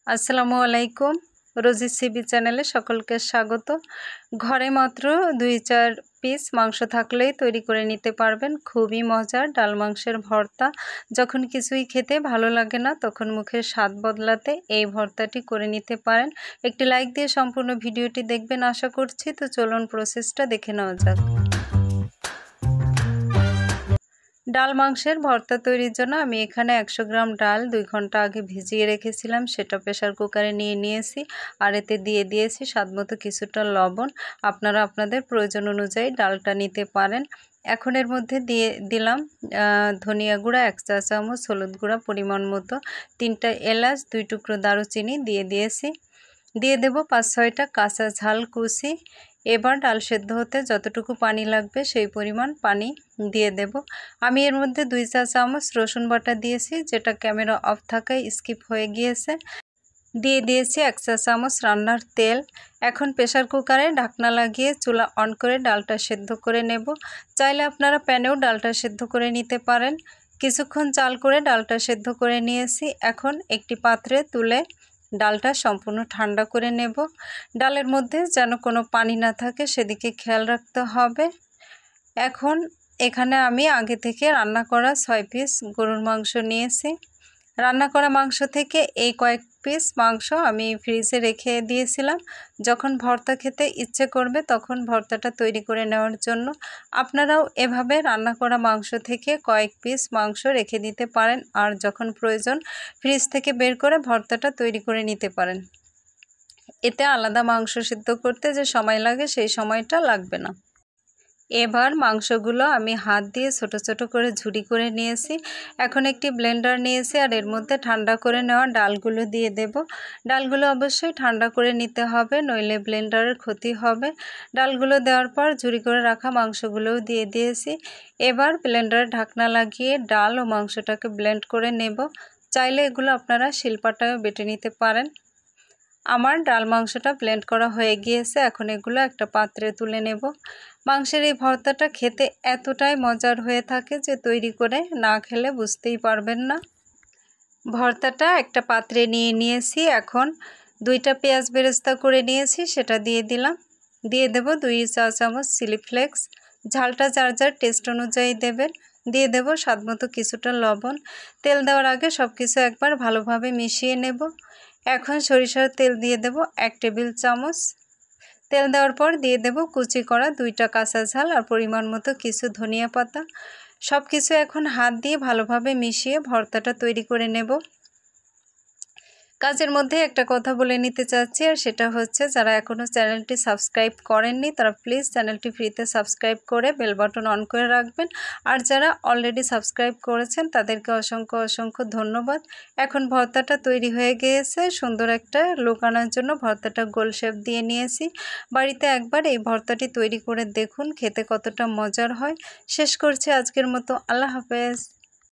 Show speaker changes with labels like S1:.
S1: আসসালামু আলাইকুম। রোজি সিবি চ্যানেলে সকলকে স্বাগত। ঘরে মাত্র 2-4 পিস মাংস থাকলেই তৈরি করে নিতে পারবেন খুবই মজার ডাল মাংসের ভর্তা। যখন কিছুই খেতে ভালো লাগে না তখন মুখের স্বাদ বদলাতে এই ভর্তাটি করে নিতে পারেন। একটি লাইক দিয়ে সম্পূর্ণ ভিডিওটি দেখবেন আশা করছি। তো চলুন প্রসেসটা দেখে নেওয়া যাক। ডাল মাংসের ভর্তা তৈরির জন্য আমি এখানে 100 গ্রাম ডাল 2 ঘন্টা আগে ভিজিয়ে রেখেছিলাম, সেটা প্রেসার কুকারে নিয়েছি আর এতে দিয়ে দিয়েছি স্বাদমতো কিছুটা লবণ। আপনারা আপনাদের প্রয়োজন অনুযায়ী ডালটা নিতে পারেন। এখন এর মধ্যে দিয়ে দিলাম ধনিয়া গুঁড়া 1 চা চামচ, হলুদ গুঁড়া পরিমাণ মতো, 3টা এলাচ, 2 টুকরো দারুচিনি দিয়ে দিয়েছি। দিয়ে দেব 5-6টা কাঁচা ঝাল কুচি। এবার ডাল সেদ্ধ হতে যতটুকু পানি লাগবে সেই পরিমাণ পানি দিয়ে দেব। আমি এর মধ্যে 2 চা চামচ রসুন বাটা দিয়েছি, যেটা ক্যামেরা অফ থাকায় স্কিপ হয়ে গিয়েছে। দিয়ে দিয়েছি 1 চা চামচ রান্নার তেল। এখন প্রেসার কুকারে ঢাকনা লাগিয়ে চুলা অন করে ডালটা সেদ্ধ করে নেব। চাইলে আপনারা প্যানেও ডালটা সেদ্ধ করে নিতে পারেন। কিছুক্ষণ জাল করে ডালটা সেদ্ধ করে নিয়েছি। এখন একটি পাত্রে তুলে ডালটা সম্পূর্ণ ঠান্ডা করে নেব। ডালের মধ্যে যেন কোনো পানি না থাকে সেদিকে খেয়াল রাখতে হবে। এখন এখানে আমি আগে থেকে রান্না করা 6 পিস গরুর মাংস নিয়েছি। রান্না করা মাংস থেকে এই কয়েক পিস মাংস আমি ফ্রিজে রেখে দিয়েছিলাম। যখন ভর্তা খেতে ইচ্ছে করবে তখন ভর্তাটা তৈরি করে নেওয়ার জন্য আপনারাও এভাবে রান্না করা মাংস থেকে কয়েক পিস মাংস রেখে দিতে পারেন, আর যখন প্রয়োজন ফ্রিজ থেকে বের করে ভর্তাটা তৈরি করে নিতে পারেন। এতে আলাদা মাংস সিদ্ধ করতে যে সময় লাগে সেই সময়টা লাগবে না। এবার মাংসগুলো আমি হাত দিয়ে ছোট ছোট করে ঝুরি করে নিয়েছি। এখন একটি ব্লেন্ডার নিয়েছি আর এর মধ্যে ঠান্ডা করে নেওয়া ডালগুলো দিয়ে দেব। ডালগুলো অবশ্যই ঠান্ডা করে নিতে হবে, নইলে ব্লেন্ডারের ক্ষতি হবে। ডালগুলো দেওয়ার পর ঝুরি করে রাখা মাংসগুলোও দিয়ে দিয়েছি। এবার ব্লেন্ডারে ঢাকনা লাগিয়ে ডাল ও মাংসটাকে ব্লেন্ড করে নেব। চাইলে এগুলো আপনারা শিলপাটায়ও বেটে নিতে পারেন। আমার ডাল মাংসটা ব্লেন্ড করা হয়ে গিয়েছে। এখন এগুলো একটা পাত্রে তুলে নেব। মাংসের এই ভর্তাটা খেতে এতটাই মজার হয়ে থাকে যে তৈরি করে না খেলে বুঝতেই পারবেন না। ভর্তাটা একটা পাত্রে নিয়েছি। এখন 2টা পেঁয়াজ বেরেস্তা করে নিয়েছি, সেটা দিয়ে দিলাম। দিয়ে দেব 2 চা চামচ চিলি ফ্লেক্স। ঝালটা যার যার টেস্ট অনুযায়ী দেবেন। দিয়ে দেব স্বাদমতো কিছুটা লবণ। তেল দেওয়ার আগে সব কিছু একবার ভালোভাবে মিশিয়ে নেব। এখন সরিষার তেল দিয়ে দেব 1 টেবিল চামচ। তেল দেওয়ার পর দিয়ে দেব কুচি করা 2টা কাঁচা ঝাল আর পরিমাণ মতো কিছু ধনিয়া পাতা। সব কিছু এখন হাত দিয়ে ভালোভাবে মিশিয়ে ভর্তাটা তৈরি করে নেব। কাজের মধ্যে একটা কথা বলে নিতে চাচ্ছি, আর সেটা হচ্ছে যারা এখনও চ্যানেলটি সাবস্ক্রাইব করেননি তারা প্লিজ চ্যানেলটি ফ্রিতে সাবস্ক্রাইব করে বেল বাটন অন করে রাখবেন। আর যারা অলরেডি সাবস্ক্রাইব করেছেন তাদেরকে অসংখ্য অসংখ্য ধন্যবাদ। এখন ভর্তাটা তৈরি হয়ে গিয়েছে। সুন্দর একটা লুক আনার জন্য ভর্তাটা গোল শেপ দিয়ে নিয়েছি। বাড়িতে একবার এই ভর্তাটি তৈরি করে দেখুন খেতে কতটা মজার হয়। শেষ করছি আজকের মতো। আল্লাহ হাফেজ।